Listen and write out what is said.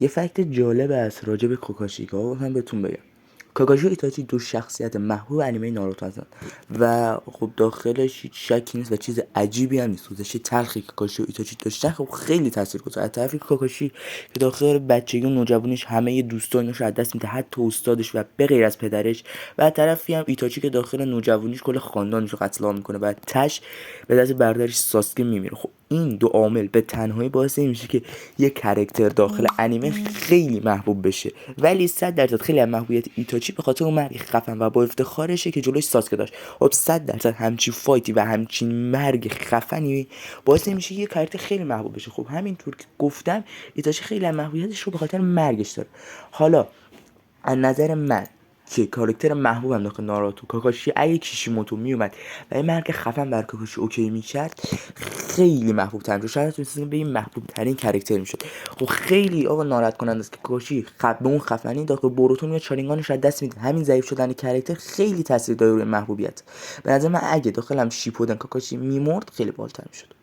یه فکت جالب است راجع به کاکاشی که هم بهتون بگم. کاکاشی و ایتاچی دو شخصیت محبوب انیمه ناروتو هستن و خب داخلش هیچ شکی نیست و چیز عجیبی هم نیست. سوزش تلخی که کاکاشی و ایتاچی داشتن خب خیلی تاثیرگذار. از طرفی کاکاشی که داخل بچگی و نوجوانیش همه دوستانش رو از دست میده، حتی استادش و به غیر از پدرش، و از طرفی هم ایتاچی که داخل نوجوانیش کل خاندانش رو قتل عام میکنه و تش به دست برادرش ساسکه میمیره. خب این دو عامل به تنهایی باعث این میشه که یه کاراکتر داخل انیمه خیلی محبوب بشه. ولی 100% خیلی از محبوبیت ایتاچی به خاطر اون مرگ خفن و با افتخارشه که جلوی ساسکه داشت. خب 100% همچین فایتی و همچین مرگ خفنی باعث میشه یه کاراکتر خیلی محبوب بشه. خب همینطور که گفتم ایتاچی خیلی از محبوبیتش رو به خاطر مرگش داره. حالا از نظر من که کاراکتر محبوبم داخل ناروتو کاکاشی اگه کیشیموتو میومد و یه مرگ خفن بر کاکاشی اوکی میکرد خیلی محبوب تر میشد. شاید تونستیم به این محبوب ترین کاراکتر میشد. خب خیلی آقا ناراحت کننده است که کاکاشی به اون خفنی داخل بوروتو میاد چارینگانش از دست میده. همین ضعیف شدن کاراکتر خیلی تاثیر داره روی محبوبیت. به نظر من اگه داخلم شیپودن کاکاشی میمرد خیلی بالاتر میشد.